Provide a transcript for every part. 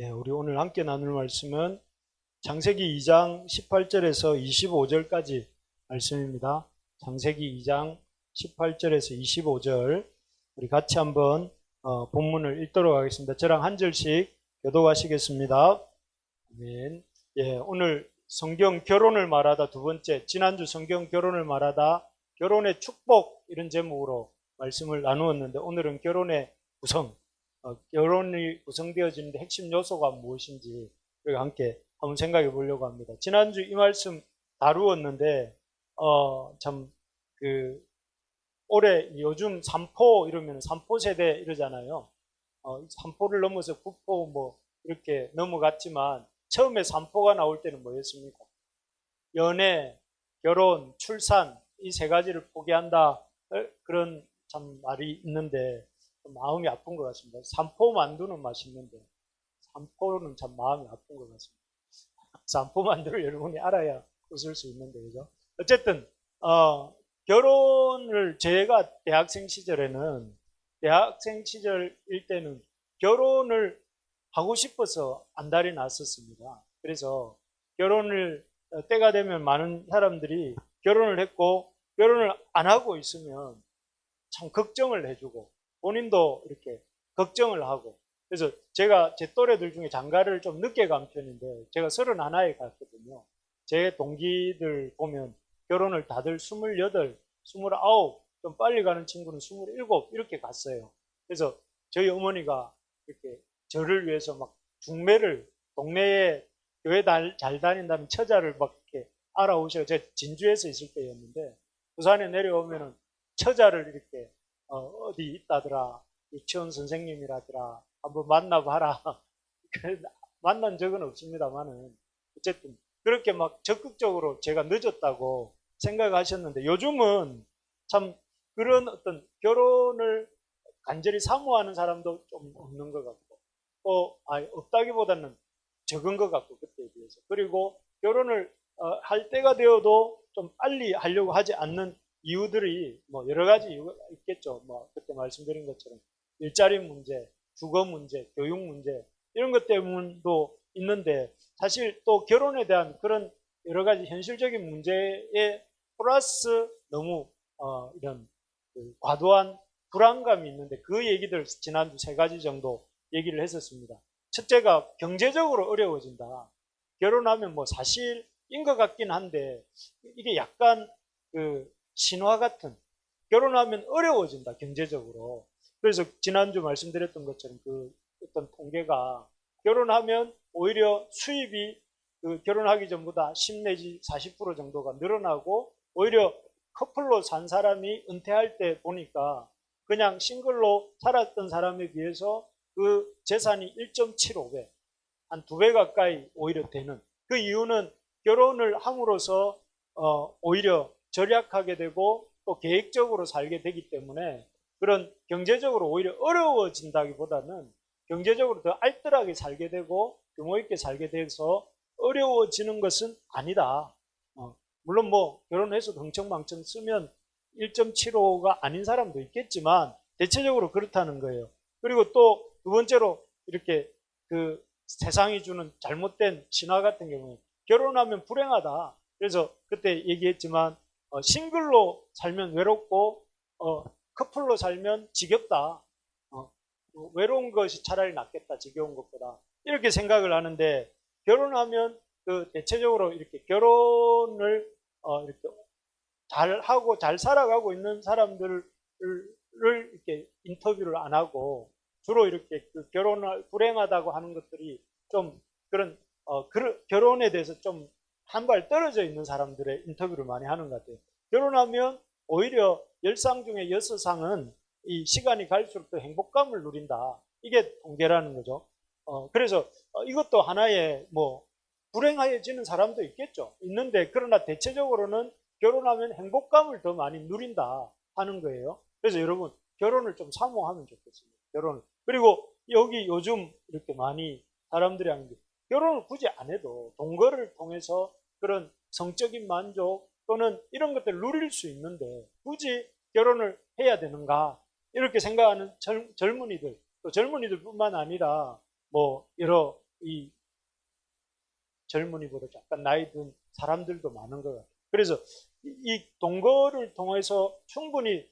예, 우리 오늘 함께 나눌 말씀은 창세기 2장 18절에서 25절까지 말씀입니다. 창세기 2장 18절에서 25절 우리 같이 한번 본문을 읽도록 하겠습니다. 저랑 한 절씩 교독하시겠습니다. 아멘. 예, 오늘 성경 결혼을 말하다 두 번째, 지난주 성경 결혼을 말하다 결혼의 축복 이런 제목으로 말씀을 나누었는데 오늘은 결혼의 구성, 결혼이 구성되어지는데 핵심 요소가 무엇인지 함께 한번 생각해 보려고 합니다. 지난주 이 말씀 다루었는데 참 올해 요즘 3포 이러면 3포 세대 이러잖아요. 3포를 넘어서 9포 뭐 이렇게 넘어갔지만 처음에 3포가 나올 때는 뭐였습니까? 연애, 결혼, 출산 이 세 가지를 포기한다 그런 참 말이 있는데 마음이 아픈 것 같습니다. 3포 만두는 맛있는데 3포는 참 마음이 아픈 것 같습니다. 3포 만두를 여러분이 알아야 웃을 수 있는데 그죠? 어쨌든 결혼을 제가 대학생 시절일 때는 결혼을 하고 싶어서 안달이 났었습니다. 그래서 결혼을 때가 되면 많은 사람들이 결혼을 했고 결혼을 안 하고 있으면 참 걱정을 해주고 본인도 이렇게 걱정을 하고 그래서 제가 제 또래들 중에 장가를 좀 늦게 간 편인데 제가 31에 갔거든요. 제 동기들 보면 결혼을 다들 28, 29, 좀 빨리 가는 친구는 27 이렇게 갔어요. 그래서 저희 어머니가 이렇게 저를 위해서 막 중매를 동네에 교회 잘 다닌다는 처자를 막 이렇게 알아오셔. 제가 진주에서 있을 때였는데 부산에 내려오면은 처자를 이렇게 어디 있다더라 유치원 선생님이라더라 한번 만나봐라. 만난 적은 없습니다만은 어쨌든 그렇게 막 적극적으로 제가 늦었다고 생각하셨는데 요즘은 참 그런 어떤 결혼을 간절히 사모하는 사람도 좀 없는 것 같고 또 없다기보다는 적은 것 같고 그때에 비해서 그리고 결혼을 할 때가 되어도 좀 빨리 하려고 하지 않는 이유들이 뭐 여러 가지 이유가 있겠죠. 뭐 그때 말씀드린 것처럼 일자리 문제, 주거 문제, 교육 문제 이런 것 때문도 있는데 사실 또 결혼에 대한 그런 여러 가지 현실적인 문제에 플러스 너무 이런 과도한 불안감이 있는데 그 얘기들 지난주 3가지 정도 얘기를 했었습니다. 첫째가 경제적으로 어려워진다. 결혼하면 뭐 사실인 것 같긴 한데 이게 약간 신화 같은 결혼하면 어려워진다 경제적으로. 그래서 지난주 말씀드렸던 것처럼 어떤 통계가 결혼하면 오히려 수입이 결혼하기 전보다 10 내지 40% 정도가 늘어나고 오히려 커플로 산 사람이 은퇴할 때 보니까 그냥 싱글로 살았던 사람에 비해서 그 재산이 1.75배, 한 2배 가까이 오히려 되는 그 이유는 결혼을 함으로써 오히려 절약하게 되고 또 계획적으로 살게 되기 때문에 그런 경제적으로 오히려 어려워진다기보다는 경제적으로 더 알뜰하게 살게 되고 규모 있게 살게 돼서 어려워지는 것은 아니다. 물론 뭐 결혼해서 흥청망청 쓰면 1.75가 아닌 사람도 있겠지만 대체적으로 그렇다는 거예요. 그리고 또 두 번째로 이렇게 세상이 주는 잘못된 신화 같은 경우에 결혼하면 불행하다. 그래서 그때 얘기했지만 싱글로 살면 외롭고 커플로 살면 지겹다. 외로운 것이 차라리 낫겠다. 지겨운 것보다. 이렇게 생각을 하는데 결혼하면 대체적으로 이렇게 결혼을 이렇게 잘 하고 잘 살아가고 있는 사람들을 이렇게 인터뷰를 안 하고 주로 이렇게 결혼을 불행하다고 하는 것들이 좀 그런 결혼에 대해서 좀 한 발 떨어져 있는 사람들의 인터뷰를 많이 하는 것 같아요. 결혼하면 오히려 10상 중에 6상은 이 시간이 갈수록 더 행복감을 누린다. 이게 통계라는 거죠. 그래서 이것도 하나의 뭐 불행해지는 사람도 있겠죠. 있는데 그러나 대체적으로는 결혼하면 행복감을 더 많이 누린다 하는 거예요. 그래서 여러분 결혼을 좀 사모하면 좋겠습니다. 결혼을. 그리고 여기 요즘 이렇게 많이 사람들이 하는 게 결혼을 굳이 안 해도 동거를 통해서 그런 성적인 만족 또는 이런 것들을 누릴 수 있는데 굳이 결혼을 해야 되는가 이렇게 생각하는 젊은이들 또 젊은이들뿐만 아니라 뭐 여러 이 젊은이보다 약간 나이 든 사람들도 많은 것 같아요. 그래서 이 동거를 통해서 충분히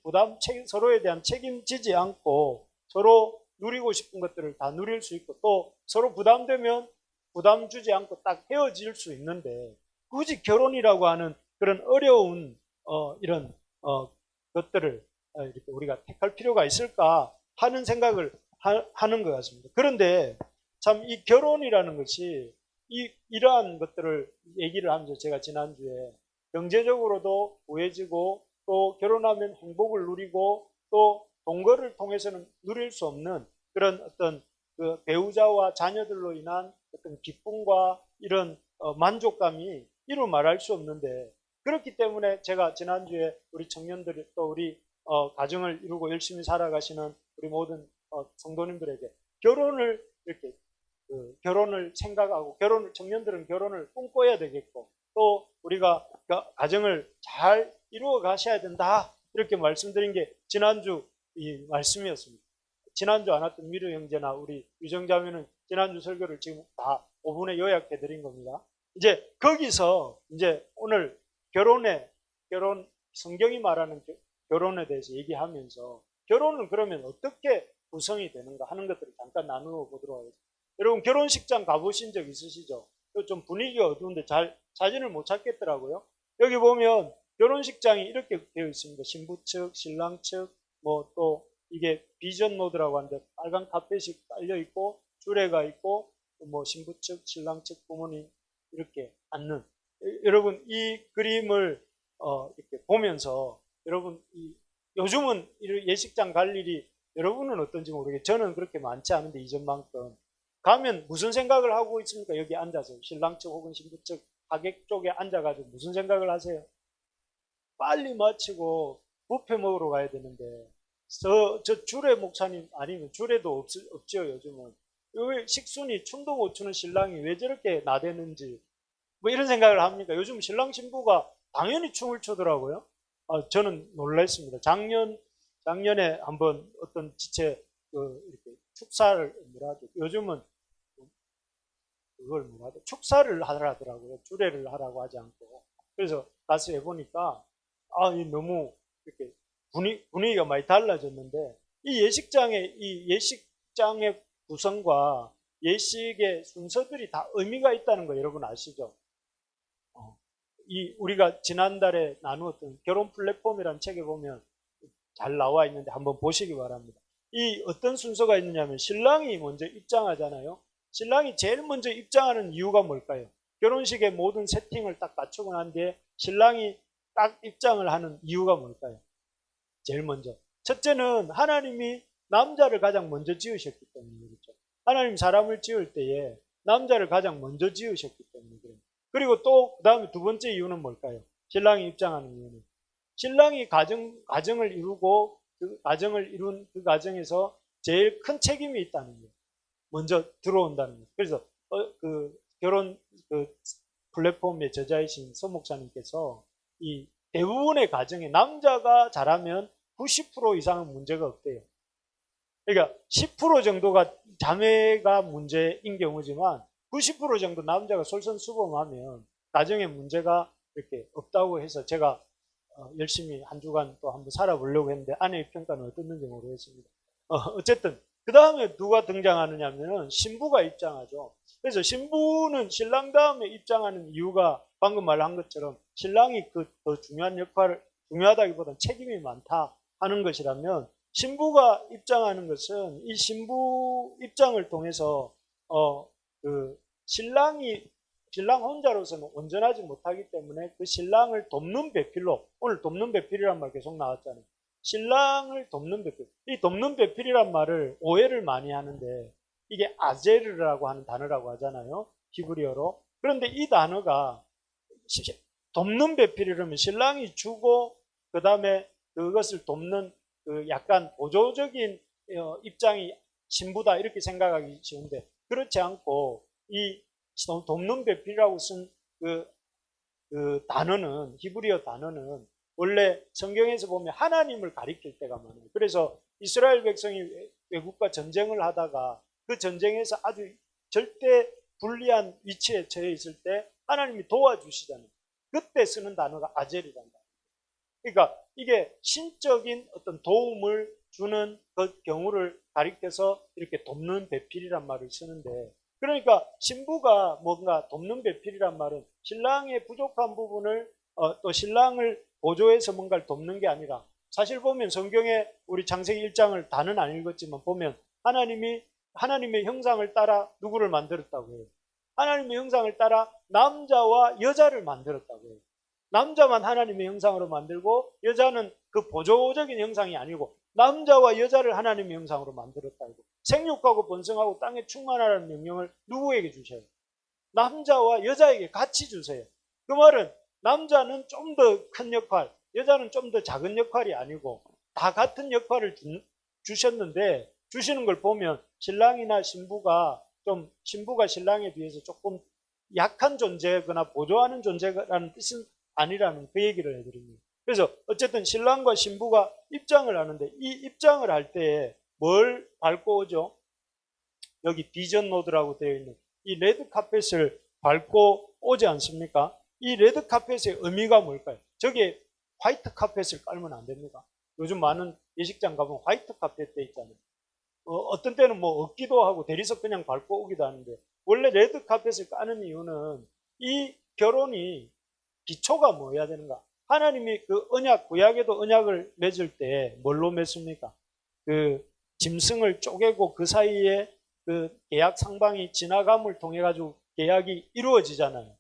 서로에 대한 책임지지 않고 서로 누리고 싶은 것들을 다 누릴 수 있고 또 서로 부담되면 부담 주지 않고 딱 헤어질 수 있는데 굳이 결혼이라고 하는 그런 어려운 이런 것들을 이렇게 우리가 택할 필요가 있을까 하는 생각을 하는 것 같습니다. 그런데 참 이 결혼이라는 것이 이러한 것들을 얘기를 하면서 제가 지난주에 경제적으로도 우회지고 또 결혼하면 행복을 누리고 또 동거를 통해서는 누릴 수 없는 그런 어떤 그 배우자와 자녀들로 인한 어떤 기쁨과 이런 만족감이 이루 말할 수 없는데 그렇기 때문에 제가 지난주에 우리 청년들 또 우리 가정을 이루고 열심히 살아가시는 우리 모든 성도님들에게 결혼을 이렇게 결혼을 생각하고 청년들은 결혼을 꿈꿔야 되겠고 또 우리가 가정을 잘 이루어 가셔야 된다 이렇게 말씀드린 게 지난주 이 말씀이었습니다. 지난주 안 왔던 미르 형제나 우리 유정자매는 지난주 설교를 지금 다 5분에 요약해 드린 겁니다. 이제 거기서 이제 오늘 결혼 성경이 말하는 결혼에 대해서 얘기하면서 결혼은 그러면 어떻게 구성이 되는가 하는 것들을 잠깐 나누어 보도록 하겠습니다. 여러분 결혼식장 가보신 적 있으시죠? 좀 분위기가 어두운데 잘 사진을 못 찾겠더라고요. 여기 보면 결혼식장이 이렇게 되어 있습니다. 신부 측, 신랑 측, 뭐 또 이게 비전 모드라고 하는데 빨간 카펫이 깔려 있고 주례가 있고 뭐 신부 측, 신랑 측 부모님 이렇게 앉는. 여러분 이 그림을 이렇게 보면서 여러분 요즘은 예식장 갈 일이 여러분은 어떤지 모르겠어요. 저는 그렇게 많지 않은데 이전만큼 가면 무슨 생각을 하고 있습니까? 여기 앉아서 신랑 측 혹은 신부 측 하객 쪽에 앉아가지고 무슨 생각을 하세요? 빨리 마치고 뷔페 먹으러 가야 되는데 저 주례 목사님 아니면 주례도 없죠 요즘은. 왜 식순이 춤도 못 추는 신랑이 왜 저렇게 나대는지 뭐 이런 생각을 합니까? 요즘 신랑 신부가 당연히 춤을 추더라고요. 저는 놀랐습니다. 작년에 한번 어떤 지체 이렇게 축사를 뭐라 하죠? 요즘은 그걸 뭐라 하죠? 축사를 하더라고요. 주례를 하라고 하지 않고. 그래서 가서 해보니까 너무 이렇게 분위기가 많이 달라졌는데 이 예식장의 구성과 예식의 순서들이 다 의미가 있다는 거 여러분 아시죠? 우리가 지난달에 나누었던 결혼 플랫폼이라는 책에 보면 잘 나와 있는데 한번 보시기 바랍니다. 이 어떤 순서가 있느냐면 신랑이 먼저 입장하잖아요. 신랑이 제일 먼저 입장하는 이유가 뭘까요? 결혼식의 모든 세팅을 딱 갖추고 난 뒤에 신랑이 딱 입장을 하는 이유가 뭘까요? 제일 먼저. 첫째는 하나님이 남자를 가장 먼저 지으셨기 때문에 그렇죠. 하나님 사람을 지을 때에 남자를 가장 먼저 지으셨기 때문에 그래요. 그리고 또 그다음에 두 번째 이유는 뭘까요? 신랑이 입장하는 이유는 신랑이 가정을 이루고 그 가정을 이룬 그 가정에서 제일 큰 책임이 있다는 거예요. 먼저 들어온다는 거예요. 그래서 그 결혼 그 플랫폼의 저자이신 서 목사님께서 이 대부분의 가정에 남자가 잘하면 90% 이상은 문제가 없대요. 그러니까 10% 정도가 자매가 문제인 경우지만 90% 정도 남자가 솔선수범하면 가정에 문제가 이렇게 없다고 해서 제가 열심히 한 주간 또 한번 살아보려고 했는데 아내의 평가는 어땠는지 모르겠습니다. 어쨌든 그 다음에 누가 등장하느냐면은 신부가 입장하죠. 그래서 신부는 신랑 다음에 입장하는 이유가 방금 말한 것처럼 신랑이 그 더 중요한 역할을 중요하다기보다는 책임이 많다 하는 것이라면 신부가 입장하는 것은 이 신부 입장을 통해서 그 신랑 혼자로서는 온전하지 못하기 때문에 그 신랑을 돕는 배필로 오늘 돕는 배필이란 말 계속 나왔잖아요. 신랑을 돕는 배필. 이 돕는 배필이란 말을 오해를 많이 하는데 이게 아제르라고 하는 단어라고 하잖아요. 히브리어로. 그런데 이 단어가 돕는 배필이라면 신랑이 주고 그 다음에 그것을 돕는 그 약간 보조적인 입장이 신부다 이렇게 생각하기 쉬운데 그렇지 않고 이 돕는 배필이라고 쓴 그 단어는 히브리어 단어는 원래 성경에서 보면 하나님을 가리킬 때가 많아요. 그래서 이스라엘 백성이 외국과 전쟁을 하다가 그 전쟁에서 아주 절대 불리한 위치에 처해 있을 때 하나님이 도와주시잖아요. 그때 쓰는 단어가 아젤이란다. 그러니까 이게 신적인 어떤 도움을 주는 그 경우를 가리켜서 이렇게 돕는 배필이란 말을 쓰는데, 그러니까 신부가 뭔가 돕는 배필이란 말은 신랑의 부족한 부분을 또 신랑을 보조해서 뭔가를 돕는 게 아니라, 사실 보면 성경에 우리 창세기 1장을 다는 안 읽었지만 보면 하나님의 형상을 따라 누구를 만들었다고 해요? 하나님의 형상을 따라 남자와 여자를 만들었다고 해요. 남자만 하나님의 형상으로 만들고 여자는 그 보조적인 형상이 아니고 남자와 여자를 하나님의 형상으로 만들었다고. 생육하고 번성하고 땅에 충만하라는 명령을 누구에게 주셔요? 남자와 여자에게 같이 주세요. 그 말은 남자는 좀 더 큰 역할, 여자는 좀 더 작은 역할이 아니고 다 같은 역할을 주셨는데, 주시는 걸 보면 신랑이나 신부가 신랑에 비해서 조금 약한 존재거나 보조하는 존재라는 뜻은 아니라는 그 얘기를 해드립니다. 그래서 어쨌든 신랑과 신부가 입장을 하는데, 이 입장을 할 때에 뭘 밟고 오죠? 여기 비전 노드라고 되어 있는 이 레드 카펫을 밟고 오지 않습니까? 이 레드 카펫의 의미가 뭘까요? 저게 화이트 카펫을 깔면 안 됩니까? 요즘 많은 예식장 가보면 화이트 카펫 돼 있잖아요. 어떤 때는 뭐 얻기도 하고 대리석 그냥 밟고 오기도 하는데, 원래 레드 카펫을 까는 이유는 이 결혼이 기초가 뭐여야 되는가? 하나님이 그 언약, 구약에도 언약을 맺을 때 뭘로 맺습니까? 그 짐승을 쪼개고 그 사이에 그 계약 상방이 지나감을 통해 가지고 계약이 이루어지잖아요.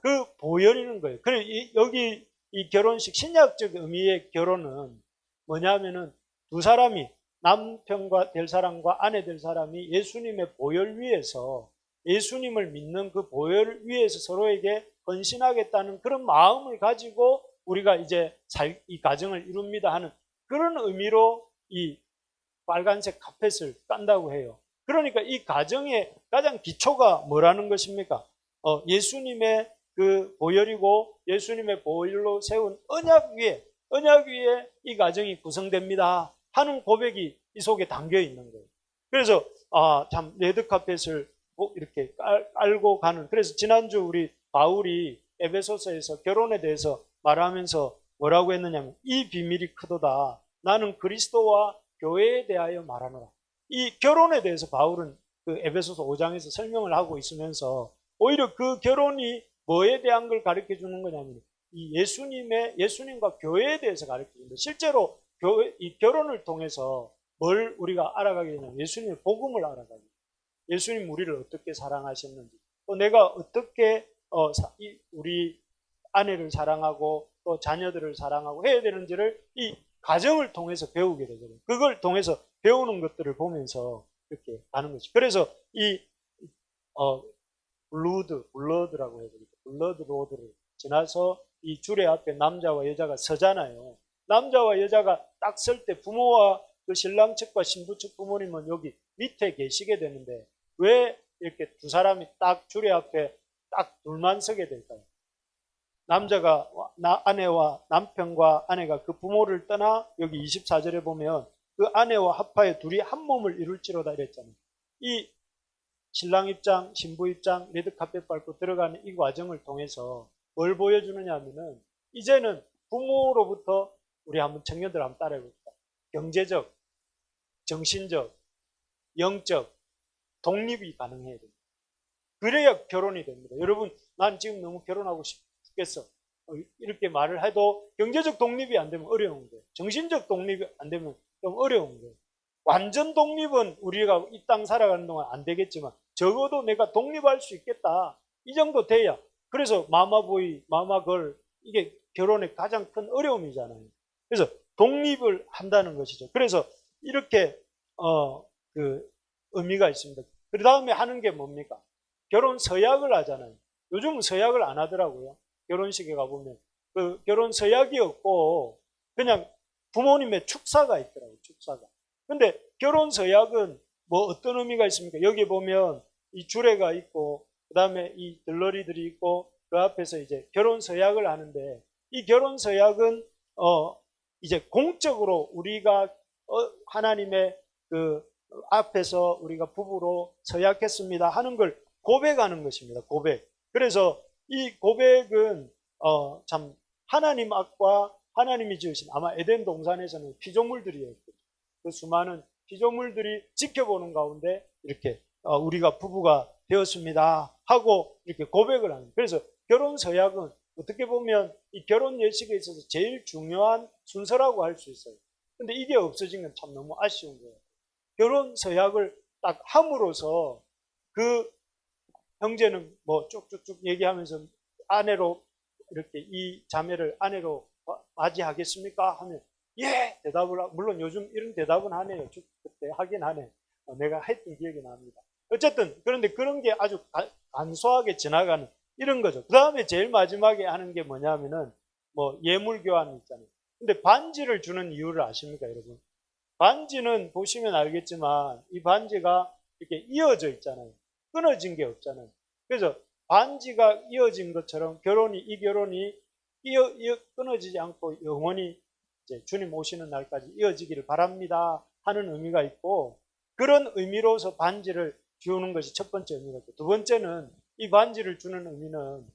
그 보혈이는 거예요. 그래 여기 이 결혼식 신약적 의미의 결혼은 뭐냐면은 두 사람이, 남편과 될 사람과 아내 될 사람이 예수님의 보혈 위에서, 예수님을 믿는 그 보혈 위에서 서로에게 헌신하겠다는 그런 마음을 가지고 우리가 이제 이 가정을 이룹니다 하는 그런 의미로 이 빨간색 카펫을 깐다고 해요. 그러니까 이 가정의 가장 기초가 뭐라는 것입니까? 예수님의 그 보혈이고 예수님의 보혈로 세운 언약 위에 이 가정이 구성됩니다 하는 고백이 이 속에 담겨 있는 거예요. 그래서 참 레드 카펫을 이렇게 깔고 가는, 그래서 지난주 우리 바울이 에베소서에서 결혼에 대해서 말하면서 뭐라고 했느냐면, 이 비밀이 크도다, 나는 그리스도와 교회에 대하여 말하노라. 이 결혼에 대해서 바울은 그 에베소서 5장에서 설명을 하고 있으면서 오히려 그 결혼이 뭐에 대한 걸 가르쳐 주는 거냐면, 이 예수님과 교회에 대해서 가르쳐 주는 거예요. 실제로 이 결혼을 통해서 뭘 우리가 알아가게 되냐면 예수님의 복음을 알아가게 돼요. 예수님 우리를 어떻게 사랑하셨는지, 또 내가 어떻게 우리 아내를 사랑하고 또 자녀들을 사랑하고 해야 되는지를 이 가정을 통해서 배우게 되거든요. 그걸 통해서 배우는 것들을 보면서 이렇게 가는 거죠. 그래서 이 블러드라고 해야 되겠죠. 블러드 로드를 지나서 이 주례 앞에 남자와 여자가 서잖아요. 남자와 여자가 딱 설 때 부모와 그 신랑 측과 신부 측 부모님은 여기 밑에 계시게 되는데, 왜 이렇게 두 사람이 딱 주례 앞에 딱 둘만 서게 될까요? 남자가, 아내와 남편과 아내가 그 부모를 떠나, 여기 24절에 보면 그 아내와 합하여 둘이 한 몸을 이룰지로다 이랬잖아요. 이 신랑 입장, 신부 입장, 레드카펫 밟고 들어가는 이 과정을 통해서 뭘 보여주느냐 하면은, 이제는 부모로부터, 우리 한번 청년들 한번 따라해봅시다. 경제적, 정신적, 영적 독립이 가능해야 됩니다. 그래야 결혼이 됩니다. 여러분, 난 지금 너무 결혼하고 싶겠어, 이렇게 말을 해도 경제적 독립이 안 되면 어려운 거예요. 정신적 독립이 안 되면 좀 어려운 거예요. 완전 독립은 우리가 이 땅 살아가는 동안 안 되겠지만 적어도 내가 독립할 수 있겠다, 이 정도 돼야. 그래서 마마보이, 마마걸, 이게 결혼의 가장 큰 어려움이잖아요. 그래서 독립을 한다는 것이죠. 그래서 이렇게 그 의미가 있습니다. 그 다음에 하는 게 뭡니까? 결혼 서약을 하잖아요. 요즘은 서약을 안 하더라고요. 결혼식에 가보면 그 결혼 서약이 없고 그냥 부모님의 축사가 있더라고요. 축사가. 근데 결혼 서약은 뭐 어떤 의미가 있습니까? 여기 보면 이 주례가 있고 그 다음에 이 들러리들이 있고 그 앞에서 이제 결혼 서약을 하는데, 이 결혼 서약은 이제 공적으로 우리가 하나님의 그 앞에서 우리가 부부로 서약했습니다 하는 걸 고백하는 것입니다. 고백. 그래서 이 고백은 참 하나님 앞과 하나님이 지으신 아마 에덴 동산에서는 피조물들이었고 그 수많은 피조물들이 지켜보는 가운데 이렇게 우리가 부부가 되었습니다 하고 이렇게 고백을 하는. 그래서 결혼 서약은 어떻게 보면 이 결혼 예식에 있어서 제일 중요한 순서라고 할 수 있어요. 근데 이게 없어진 건 참 너무 아쉬운 거예요. 결혼 서약을 딱 함으로써 그 형제는 뭐 쭉쭉쭉 얘기하면서 아내로 이렇게 이 자매를 아내로 맞이하겠습니까? 하면 예! 대답을 물론 요즘 이런 대답은 하네요. 그때 하긴 하네. 내가 했던 기억이 납니다. 어쨌든 그런데 그런 게 아주 간소하게 지나가는 이런 거죠. 그 다음에 제일 마지막에 하는 게 뭐냐면은 뭐 예물 교환 있잖아요. 근데 반지를 주는 이유를 아십니까, 여러분? 반지는 보시면 알겠지만 이 반지가 이렇게 이어져 있잖아요. 끊어진 게 없잖아요. 그래서 반지가 이어진 것처럼 이 결혼이 끊어지지 않고 영원히 이제 주님 오시는 날까지 이어지기를 바랍니다 하는 의미가 있고, 그런 의미로서 반지를 주는 것이 첫 번째 의미가 있고, 두 번째는 이 반지를 주는 의미는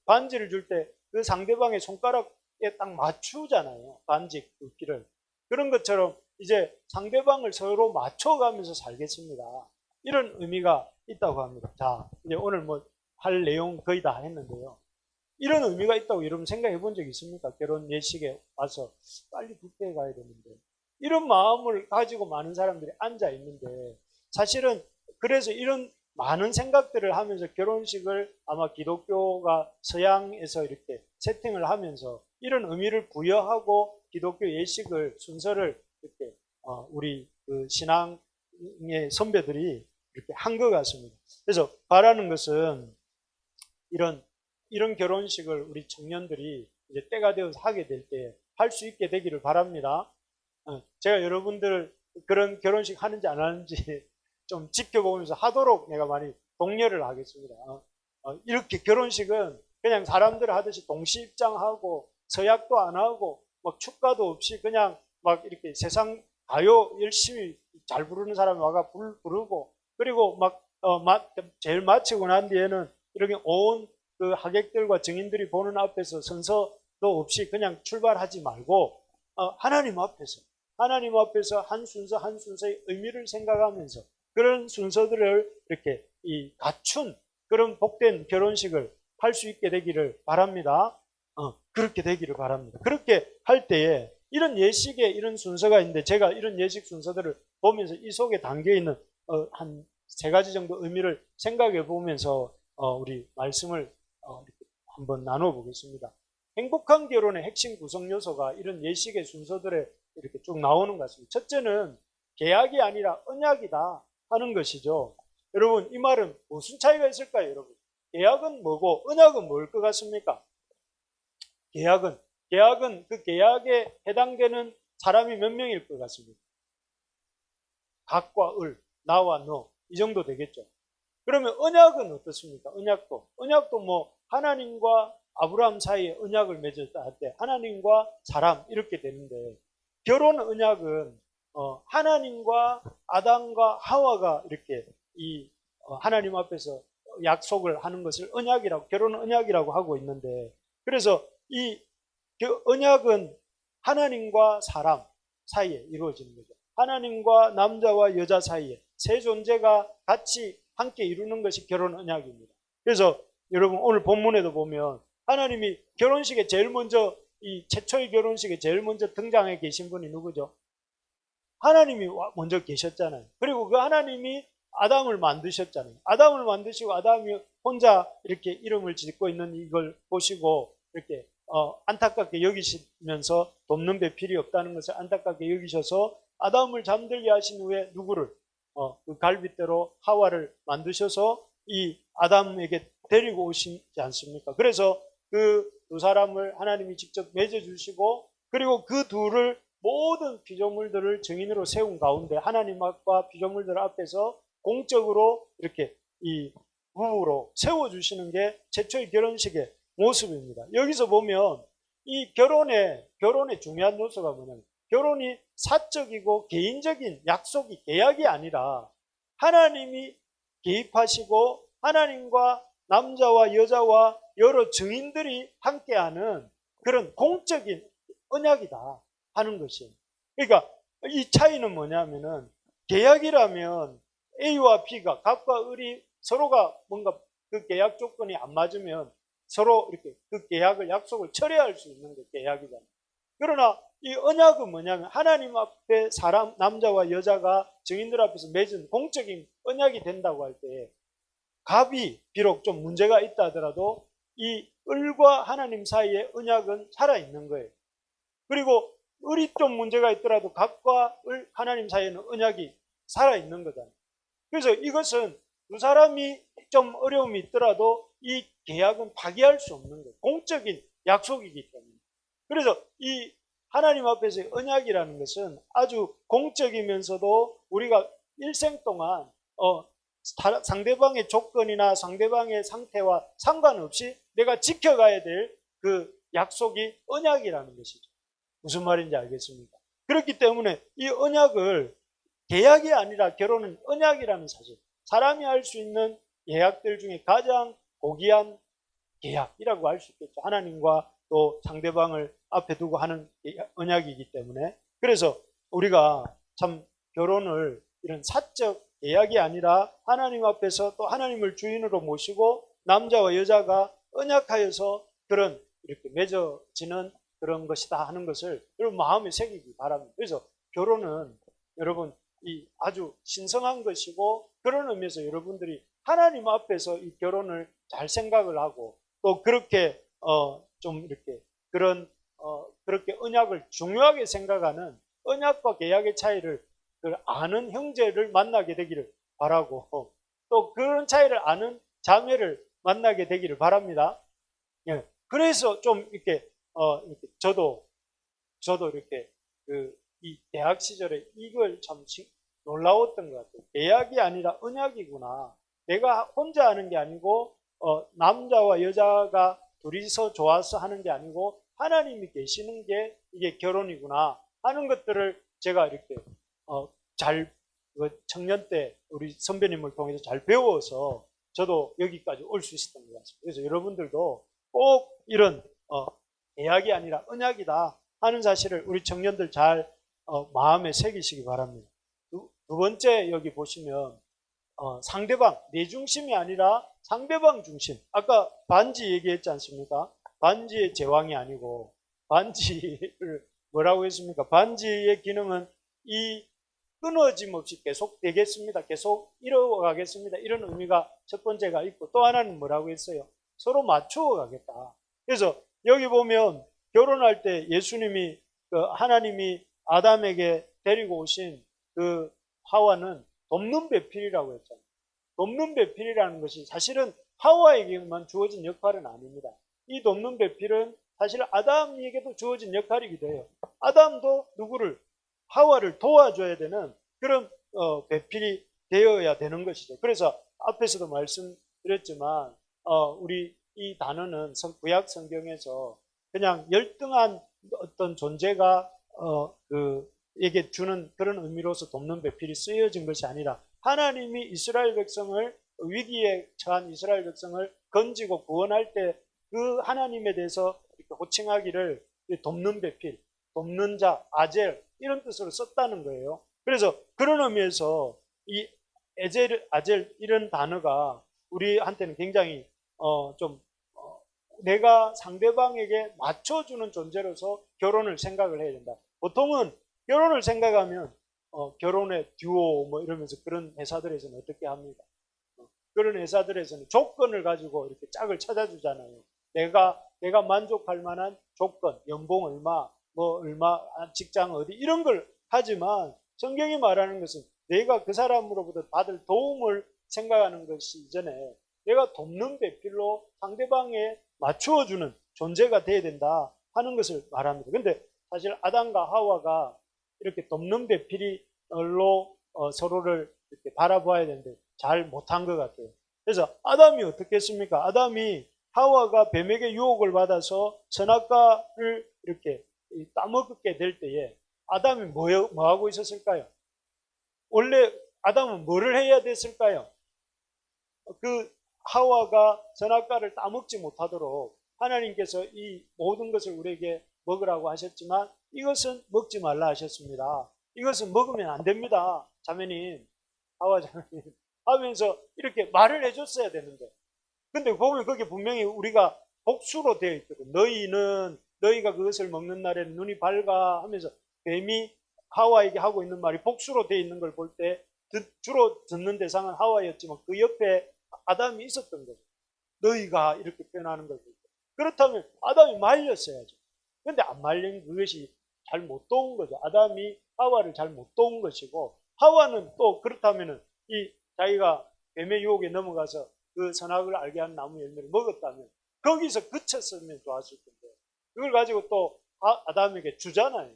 반지를 줄 때 그 상대방의 손가락에 딱 맞추잖아요. 반지 굵기를. 그런 것처럼 이제 상대방을 서로 맞춰가면서 살겠습니다. 이런 의미가 있다고 합니다. 자, 이제 오늘 뭐 할 내용 거의 다 했는데요. 이런 의미가 있다고 여러분 생각해 본 적 있습니까? 결혼 예식에 와서 빨리 뷔페에 가야 되는데. 이런 마음을 가지고 많은 사람들이 앉아 있는데, 사실은 그래서 이런 많은 생각들을 하면서 결혼식을 아마 기독교가 서양에서 이렇게 세팅을 하면서 이런 의미를 부여하고 기독교 예식을 순서를 이렇게 우리 그 신앙의 선배들이 이렇게 한 것 같습니다. 그래서 바라는 것은 이런 결혼식을 우리 청년들이 이제 때가 되어서 하게 될 때 할 수 있게 되기를 바랍니다. 제가 여러분들 그런 결혼식 하는지 안 하는지 좀 지켜보면서 하도록 내가 많이 독려를 하겠습니다. 이렇게 결혼식은 그냥 사람들 하듯이 동시입장하고 서약도 안 하고 막 축가도 없이 그냥 막 이렇게 세상 가요 열심히 잘 부르는 사람이 와가 부르고, 그리고 제일 마치고 난 뒤에는 이렇게 온 그 하객들과 증인들이 보는 앞에서 선서도 없이 그냥 출발하지 말고 하나님 앞에서 한 순서 한 순서의 의미를 생각하면서 그런 순서들을 이렇게 갖춘 그런 복된 결혼식을 할 수 있게 되기를 바랍니다. 그렇게 되기를 바랍니다. 그렇게 할 때에 이런 예식에 이런 순서가 있는데, 제가 이런 예식 순서들을 보면서 이 속에 담겨 있는 한 3가지 정도 의미를 생각해 보면서 우리 말씀을 이렇게 한번 나눠보겠습니다. 행복한 결혼의 핵심 구성 요소가 이런 예식의 순서들에 이렇게 쭉 나오는 것 같습니다. 첫째는 계약이 아니라 언약이다 하는 것이죠. 여러분, 이 말은 무슨 차이가 있을까요, 여러분? 계약은 뭐고 언약은 뭘 것 같습니까? 계약은 그 계약에 해당되는 사람이 몇 명일 것 같습니다. 각과 을, 나와 너, 이 정도 되겠죠. 그러면 언약은 어떻습니까? 언약도 뭐 하나님과 아브라함 사이에 언약을 맺었다 할 때 하나님과 사람 이렇게 되는데, 결혼 언약은 하나님과 아담과 하와가 이렇게 하나님 앞에서 약속을 하는 것을 결혼 언약이라고 하고 있는데, 그래서 이 언약은 하나님과 사람 사이에 이루어지는 거죠. 하나님과 남자와 여자 사이에 세 존재가 같이 함께 이루는 것이 결혼 언약입니다. 그래서 여러분 오늘 본문에도 보면 하나님이 결혼식에 제일 먼저 최초의 결혼식에 제일 먼저 등장해 계신 분이 누구죠? 하나님이 먼저 계셨잖아요. 그리고 그 하나님이 아담을 만드셨잖아요. 아담을 만드시고 아담이 혼자 이렇게 이름을 짓고 있는 이걸 보시고 이렇게 안타깝게 여기시면서 돕는 배필이 없다는 것을 안타깝게 여기셔서 아담을 잠들게 하신 후에 누구를 그 갈빗대로 하와를 만드셔서 이 아담에게 데리고 오시지 않습니까? 그래서 그 두 사람을 하나님이 직접 맺어주시고, 그리고 그 둘을 모든 피조물들을 증인으로 세운 가운데 하나님 앞과 피조물들 앞에서 공적으로 이렇게 이 부부로 세워주시는 게 최초의 결혼식의 모습입니다. 여기서 보면 이 결혼의 중요한 요소가 뭐냐면, 결혼이 사적이고 개인적인 약속이 계약이 아니라 하나님이 개입하시고 하나님과 남자와 여자와 여러 증인들이 함께하는 그런 공적인 언약이다 하는 것이에요. 그러니까 이 차이는 뭐냐면은 계약이라면 A와 B가 각과 을이 서로가 뭔가 그 계약 조건이 안 맞으면 서로 이렇게 그 계약을 약속을 철회할 수 있는 게 계약이잖아요. 그러나 이 언약은 뭐냐면 하나님 앞에 사람 남자와 여자가 증인들 앞에서 맺은 공적인 언약이 된다고 할 때 갑이 비록 좀 문제가 있다 하더라도 이 을과 하나님 사이의 언약은 살아있는 거예요. 그리고 을이 좀 문제가 있더라도 갑과 을 하나님 사이에는 언약이 살아있는 거잖아요. 그래서 이것은 두 사람이 좀 어려움이 있더라도 이 계약은 파기할 수 없는 거예요. 공적인 약속이기 때문에. 그래서 이 하나님 앞에서의 언약이라는 것은 아주 공적이면서도 우리가 일생 동안 상대방의 조건이나 상대방의 상태와 상관없이 내가 지켜가야 될 그 약속이 언약이라는 것이죠. 무슨 말인지 알겠습니까? 그렇기 때문에 이 언약을 계약이 아니라 결혼은 언약이라는 사실, 사람이 할 수 있는 계약들 중에 가장 고귀한 계약이라고 할 수 있겠죠. 하나님과 또 상대방을 앞에 두고 하는 언약이기 때문에. 그래서 우리가 참 결혼을 이런 사적 계약이 아니라 하나님 앞에서 또 하나님을 주인으로 모시고 남자와 여자가 언약하여서 그런 이렇게 맺어지는 그런 것이다 하는 것을 여러분 마음에 새기기 바랍니다. 그래서 결혼은 여러분 이 아주 신성한 것이고 그런 의미에서 여러분들이 하나님 앞에서 이 결혼을 잘 생각을 하고 또 그렇게 좀 이렇게 그렇게 언약을 중요하게 생각하는 언약과 계약의 차이를 아는 형제를 만나게 되기를 바라고 또 그런 차이를 아는 자매를 만나게 되기를 바랍니다. 예. 그래서 좀 이렇게 저도 이렇게 이 대학 시절에 이걸 참 놀라웠던 것 같아요. 계약이 아니라 언약이구나. 내가 혼자 하는 게 아니고 남자와 여자가 둘이서 좋아서 하는 게 아니고 하나님이 계시는 게 이게 결혼이구나 하는 것들을 제가 이렇게 잘 청년 때 우리 선배님을 통해서 잘 배워서 저도 여기까지 올 수 있었던 것 같습니다. 그래서 여러분들도 꼭 이런 계약이 아니라 언약이다 하는 사실을 우리 청년들 잘 마음에 새기시기 바랍니다. 두 번째 여기 보시면 상대방, 내 중심이 아니라 상대방 중심. 아까 반지 얘기했지 않습니까? 반지의 제왕이 아니고 반지를 뭐라고 했습니까? 반지의 기능은 이 끊어짐 없이 계속 되겠습니다. 계속 이뤄가겠습니다. 이런 의미가 첫 번째가 있고 또 하나는 뭐라고 했어요? 서로 맞추어 가겠다. 그래서 여기 보면 결혼할 때 예수님이 하나님이 아담에게 데리고 오신 그 하와는 돕는 배필이라고 했잖아요. 돕는 배필이라는 것이 사실은 하와에게만 주어진 역할은 아닙니다. 이 돕는 배필은 사실 아담에게도 주어진 역할이기도 해요. 아담도 누구를 하와를 도와줘야 되는 그런 배필이 되어야 되는 것이죠. 그래서 앞에서도 말씀드렸지만 우리 이 단어는 구약 성경에서 그냥 열등한 어떤 존재가 에게 주는 그런 의미로서 돕는 배필이 쓰여진 것이 아니라 하나님이 이스라엘 백성을 위기에 처한 이스라엘 백성을 건지고 구원할 때 그 하나님에 대해서 이렇게 호칭하기를 돕는 배필, 돕는 자, 아젤 이런 뜻으로 썼다는 거예요. 그래서 그런 의미에서 이 아젤 이런 단어가 우리한테는 굉장히 내가 상대방에게 맞춰주는 존재로서 결혼을 생각을 해야 된다. 보통은 결혼을 생각하면 결혼의 듀오 뭐 이러면서 그런 회사들에서는 어떻게 합니까? 그런 회사들에서는 조건을 가지고 이렇게 짝을 찾아주잖아요. 내가 만족할 만한 조건, 연봉 얼마, 뭐 얼마, 직장 어디 이런 걸 하지만 성경이 말하는 것은 내가 그 사람으로부터 받을 도움을 생각하는 것이 이전에 내가 돕는 배필로 상대방에 맞추어주는 존재가 돼야 된다 하는 것을 말합니다. 그런데 사실 아담과 하와가 이렇게 돕는 배필로 서로를 이렇게 바라봐야 되는데 잘 못한 것 같아요. 그래서 아담이 어떻게 했습니까? 아담이 하와가 뱀에게 유혹을 받아서 선악과를 이렇게 따먹게 될 때에 아담이 뭐 하고 있었을까요? 원래 아담은 뭐를 해야 됐을까요? 그 하와가 선악과를 따먹지 못하도록 하나님께서 이 모든 것을 우리에게 먹으라고 하셨지만 이것은 먹지 말라 하셨습니다. 이것은 먹으면 안 됩니다. 자매님, 하와 자매님 하면서 이렇게 말을 해줬어야 되는데, 근데 보면 거기 분명히 우리가 복수로 되어 있거든. 너희가 그것을 먹는 날에는 눈이 밝아 하면서 뱀이 하와에게 하고 있는 말이 복수로 되어 있는 걸 볼 때 주로 듣는 대상은 하와였지만 그 옆에 아담이 있었던 거죠. 너희가 이렇게 표현하는 걸 볼 때. 그렇다면 아담이 말렸어야죠. 근데 안 말린 그것이 잘 못 도운 거죠. 아담이 하와를 잘 못 도운 것이고, 하와는 또 그렇다면은 이 자기가 뱀의 유혹에 넘어가서 그 선악을 알게 한 나무 열매를 먹었다면 거기서 그쳤으면 좋았을 텐데 그걸 가지고 또 아담에게 주잖아요.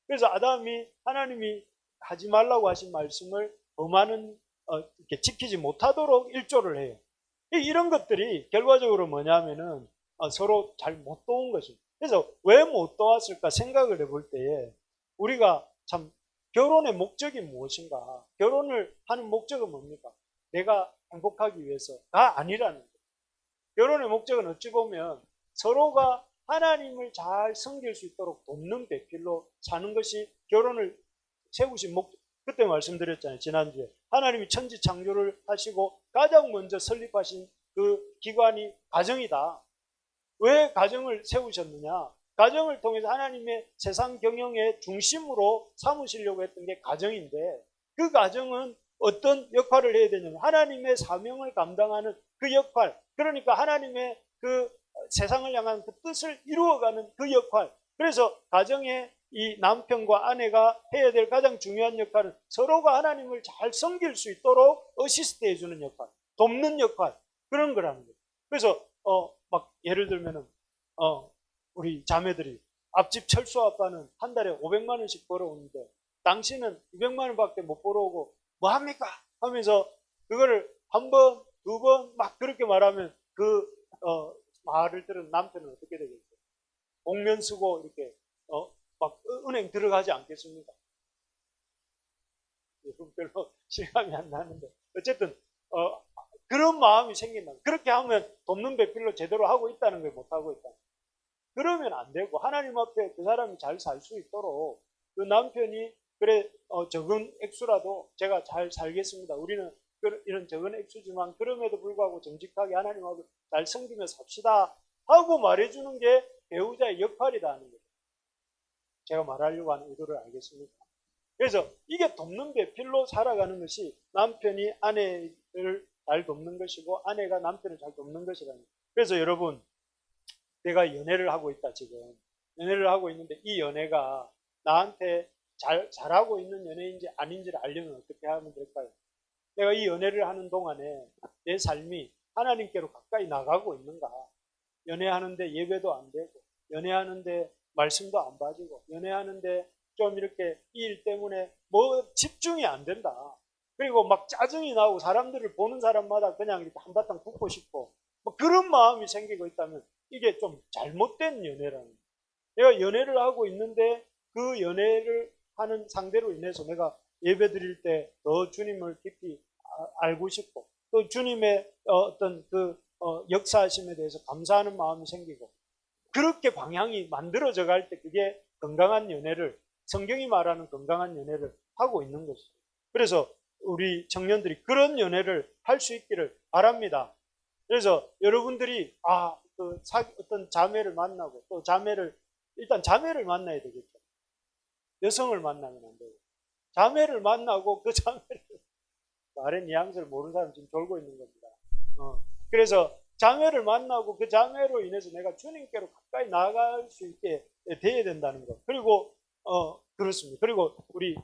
그래서 아담이 하나님이 하지 말라고 하신 말씀을 범하는 이렇게 지키지 못하도록 일조를 해요. 이런 것들이 결과적으로 뭐냐면은 서로 잘 못 도운 것입니다. 그래서 왜 못 도왔을까 생각을 해볼 때에 우리가 참 결혼의 목적이 무엇인가? 결혼을 하는 목적은 뭡니까? 내가 행복하기 위해서가 아니라는 거예요. 결혼의 목적은 어찌 보면 서로가 하나님을 잘 섬길 수 있도록 돕는 배필로 사는 것이 결혼을 세우신 목적. 그때 말씀드렸잖아요. 지난주에. 하나님이 천지 창조를 하시고 가장 먼저 설립하신 그 기관이 가정이다. 왜 가정을 세우셨느냐? 가정을 통해서 하나님의 세상 경영의 중심으로 삼으시려고 했던 게 가정인데, 그 가정은 어떤 역할을 해야 되냐면 하나님의 사명을 감당하는 그 역할, 그러니까 하나님의 그 세상을 향한 그 뜻을 이루어가는 그 역할. 그래서 가정의 이 남편과 아내가 해야 될 가장 중요한 역할은 서로가 하나님을 잘 섬길 수 있도록 어시스트 해주는 역할, 돕는 역할, 그런 거라는 거예요. 그래서 막 예를 들면은 우리 자매들이 앞집 철수 아빠는 한 달에 500만 원씩 벌어오는데 당신은 200만 원밖에 못 벌어오고 뭐 합니까? 하면서 그거를 한 번, 두 번 막 그렇게 말하면 그 말을 들은 남편은 어떻게 되겠어요? 복면 쓰고 이렇게 막 은행 들어가지 않겠습니까? 별로 실감이 안 나는데 어쨌든 그런 마음이 생긴다. 그렇게 하면 돕는 배필로 제대로 하고 있다는 걸 못하고 있다. 그러면 안 되고 하나님 앞에 그 사람이 잘 살 수 있도록 그 남편이 그래 적은 액수라도 제가 잘 살겠습니다. 우리는 이런 적은 액수지만 그럼에도 불구하고 정직하게 하나님 앞에 잘 섬기며 삽시다 하고 말해주는 게 배우자의 역할이다 하는 거죠. 제가 말하려고 하는 의도를 알겠습니까? 그래서 이게 돕는 배필로 살아가는 것이 남편이 아내를 잘 돕는 것이고 아내가 남편을 잘 돕는 것이라는 거예요. 그래서 여러분, 내가 연애를 하고 있다 지금. 연애를 하고 있는데 이 연애가 나한테 잘하고 있는 연애인지 아닌지를 알려면 어떻게 하면 될까요? 내가 이 연애를 하는 동안에 내 삶이 하나님께로 가까이 나가고 있는가? 연애하는데 예배도 안 되고, 연애하는데 말씀도 안 봐지고, 연애하는데 좀 이렇게 이 일 때문에 뭐 집중이 안 된다. 그리고 막 짜증이 나고 사람들을 보는 사람마다 그냥 이렇게 한바탕 붙고 싶고, 뭐 그런 마음이 생기고 있다면 이게 좀 잘못된 연애라는 거예요. 내가 연애를 하고 있는데 그 연애를 하는 상대로 인해서 내가 예배 드릴 때 더 주님을 깊이 알고 싶고 또 주님의 어떤 그 역사하심에 대해서 감사하는 마음이 생기고 그렇게 방향이 만들어져 갈 때 그게 건강한 연애를 성경이 말하는 건강한 연애를 하고 있는 것이죠. 그래서 우리 청년들이 그런 연애를 할 수 있기를 바랍니다. 그래서 여러분들이 어떤 자매를 만나고 또 일단 자매를 만나야 되겠죠. 여성을 만나면 안 되고 자매를 만나고 그 자매를 말의 뉘앙스를 모르는 사람 지금 졸고 있는 겁니다. 그래서 자매를 만나고 그 자매로 인해서 내가 주님께로 가까이 나아갈 수 있게 돼야 된다는 것. 그리고 그렇습니다. 그리고 우리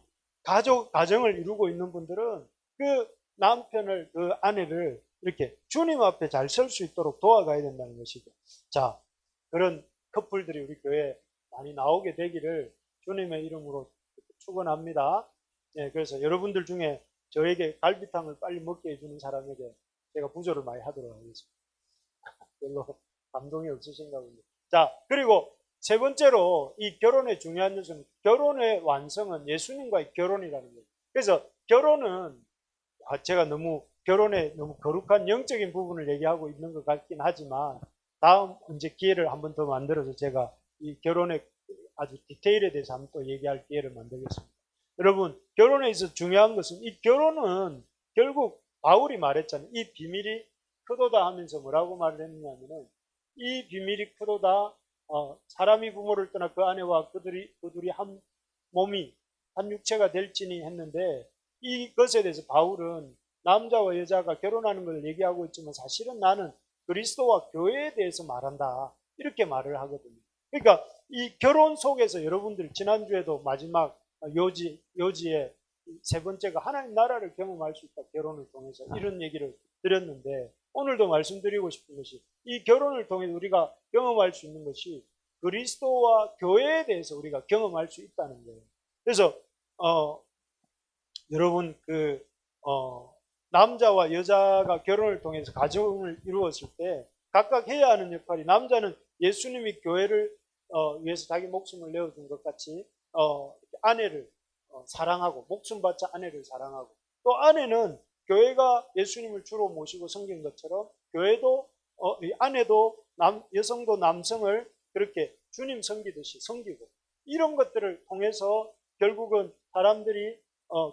가정을 이루고 있는 분들은 그 남편을 그 아내를 이렇게 주님 앞에 잘 설 수 있도록 도와가야 된다는 것이죠. 자, 그런 커플들이 우리 교회에 많이 나오게 되기를 주님의 이름으로 축원합니다. 네, 그래서 여러분들 중에 저에게 갈비탕을 빨리 먹게 해주는 사람에게 제가 부조를 많이 하도록 하겠습니다. 별로 감동이 없으신가 봅니다. 자, 그리고 세 번째로 이 결혼의 중요한 요소는 결혼의 완성은 예수님과의 결혼이라는 거예요. 그래서 결혼은 제가 너무 결혼의 너무 거룩한 영적인 부분을 얘기하고 있는 것 같긴 하지만 다음 이제 기회를 한 번 더 만들어서 제가 이 결혼의 아주 디테일에 대해서 한번 또 얘기할 기회를 만들겠습니다. 여러분, 결혼에 있어서 중요한 것은 이 결혼은 결국 바울이 말했잖아요. 이 비밀이 크도다 하면서 뭐라고 말을 했냐면은 이 비밀이 크도다 사람이 부모를 떠나 그 아내와 그들이 한 몸이 한 육체가 될지니 했는데 이것에 대해서 바울은 남자와 여자가 결혼하는 걸 얘기하고 있지만 사실은 나는 그리스도와 교회에 대해서 말한다. 이렇게 말을 하거든요. 그러니까 이 결혼 속에서 여러분들 지난주에도 마지막 요지의 세 번째가 하나님 나라를 경험할 수 있다. 결혼을 통해서 이런 얘기를 드렸는데 오늘도 말씀드리고 싶은 것이 이 결혼을 통해 우리가 경험할 수 있는 것이 그리스도와 교회에 대해서 우리가 경험할 수 있다는 거예요. 그래서 여러분 남자와 여자가 결혼을 통해서 가정을 이루었을 때 각각 해야 하는 역할이 남자는 예수님이 교회를 위해서 자기 목숨을 내어준 것 같이 아내를 사랑하고 목숨 바쳐 아내를 사랑하고 또 아내는 교회가 예수님을 주로 모시고 섬긴 것처럼 교회도 아내도 여성도 남성을 그렇게 주님 섬기듯이 섬기고 이런 것들을 통해서 결국은 사람들이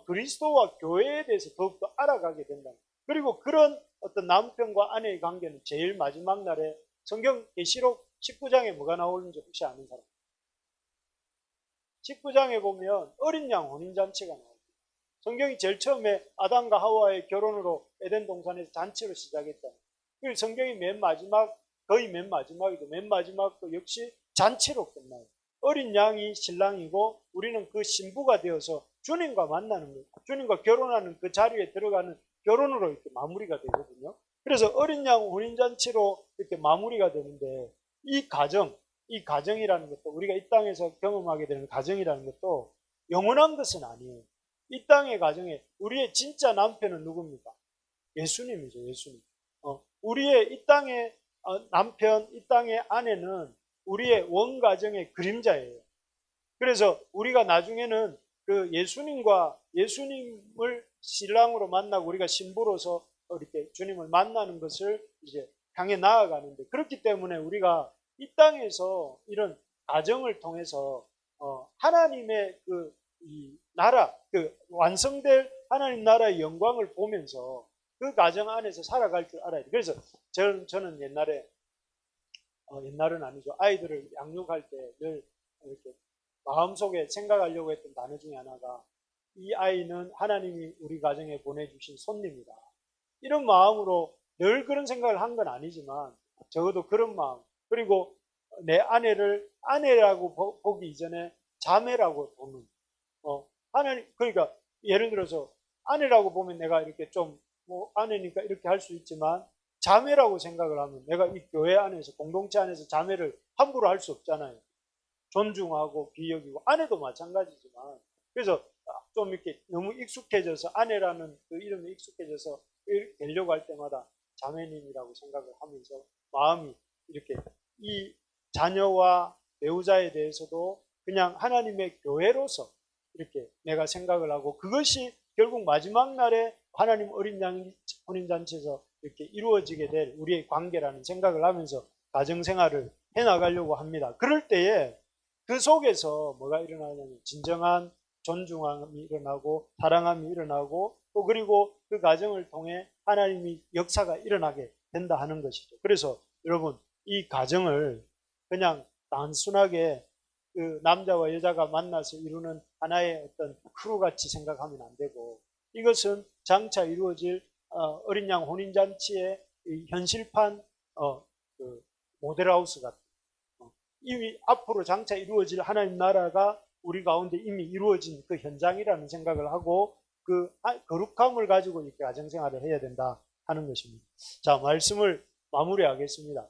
그리스도와 교회에 대해서 더욱더 알아가게 된다. 그리고 그런 어떤 남편과 아내의 관계는 제일 마지막 날에 성경 계시록 19장에 뭐가 나오는지 혹시 아는 사람? 19장에 보면 어린 양 혼인잔치가 나옵니다. 성경이 제일 처음에 아담과 하와의 결혼으로 에덴 동산에서 잔치로 시작했잖아요. 그리고 성경이 거의 맨 마지막이고 맨 마지막도 역시 잔치로 끝나요. 어린 양이 신랑이고 우리는 그 신부가 되어서 주님과 만나는 거예요. 주님과 결혼하는 그 자리에 들어가는 결혼으로 이렇게 마무리가 되거든요. 그래서 어린 양 혼인잔치로 이렇게 마무리가 되는데 이 가정이라는 것도 우리가 이 땅에서 경험하게 되는 가정이라는 것도 영원한 것은 아니에요. 이 땅의 가정에 우리의 진짜 남편은 누굽니까? 예수님이죠. 예수님. 우리의 이 땅의 남편, 이 땅의 아내는 우리의 원가정의 그림자예요. 그래서 우리가 나중에는 그 예수님을 신랑으로 만나고 우리가 신부로서 이렇게 주님을 만나는 것을 이제 향해 나아가는데 그렇기 때문에 우리가 이 땅에서 이런 가정을 통해서 하나님의 이 나라, 완성될 하나님 나라의 영광을 보면서 그 가정 안에서 살아갈 줄 알아야 돼요. 그래서 저는 옛날은 아니죠. 아이들을 양육할 때 늘 이렇게 마음속에 생각하려고 했던 단어 중에 하나가 이 아이는 하나님이 우리 가정에 보내주신 손님이다. 이런 마음으로 늘 그런 생각을 한 건 아니지만 적어도 그런 마음. 그리고 내 아내를 아내라고 보기 이전에 자매라고 보는 하나님 그러니까 예를 들어서 아내라고 보면 내가 이렇게 좀 아내니까 이렇게 할 수 있지만 자매라고 생각을 하면 내가 이 교회 안에서 공동체 안에서 자매를 함부로 할 수 없잖아요. 존중하고 비여기고 아내도 마찬가지지만 그래서 좀 이렇게 너무 익숙해져서 아내라는 그 이름에 익숙해져서 되려고 할 때마다 자매님이라고 생각을 하면서 마음이 이렇게 이 자녀와 배우자에 대해서도 그냥 하나님의 교회로서 이렇게 내가 생각을 하고 그것이 결국 마지막 날에 하나님 어린 양 혼인잔치에서 이렇게 이루어지게 될 우리의 관계라는 생각을 하면서 가정생활을 해나가려고 합니다. 그럴 때에 그 속에서 뭐가 일어나냐면 진정한 존중함이 일어나고 사랑함이 일어나고 또 그리고 그 가정을 통해 하나님이 역사가 일어나게 된다 하는 것이죠. 그래서 여러분 이 가정을 그냥 단순하게 그 남자와 여자가 만나서 이루는 하나의 어떤 크루같이 생각하면 안 되고 이것은 장차 이루어질 어린 양 혼인잔치의 현실판 그 모델하우스 같은 이미 앞으로 장차 이루어질 하나님 나라가 우리 가운데 이미 이루어진 그 현장이라는 생각을 하고 그 거룩함을 가지고 이렇게 가정생활을 해야 된다 하는 것입니다. 자, 말씀을 마무리하겠습니다.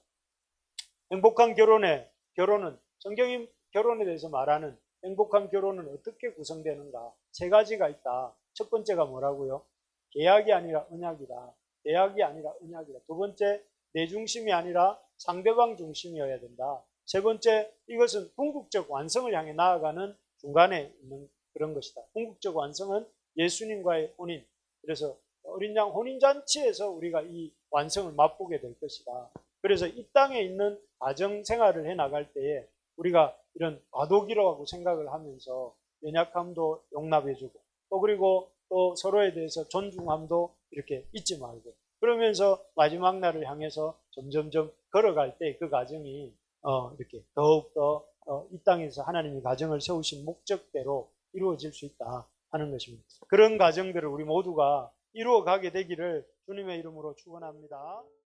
행복한 결혼은 성경이 결혼에 대해서 말하는 행복한 결혼은 어떻게 구성되는가? 세 가지가 있다. 첫 번째가 뭐라고요? 계약이 아니라 언약이다. 계약이 아니라 언약이다. 두 번째, 내 중심이 아니라 상대방 중심이어야 된다. 세 번째, 이것은 궁극적 완성을 향해 나아가는 중간에 있는 그런 것이다. 궁극적 완성은 예수님과의 혼인. 그래서 어린 양 혼인잔치에서 우리가 이 완성을 맛보게 될 것이다. 그래서 이 땅에 있는 가정 생활을 해 나갈 때에 우리가 이런 과도기라고 생각을 하면서 연약함도 용납해주고 또 그리고 또 서로에 대해서 존중함도 이렇게 잊지 말고 그러면서 마지막 날을 향해서 점점점 걸어갈 때 그 가정이 이렇게 더욱더 이 땅에서 하나님이 가정을 세우신 목적대로 이루어질 수 있다 하는 것입니다. 그런 가정들을 우리 모두가 이루어가게 되기를 주님의 이름으로 축원합니다.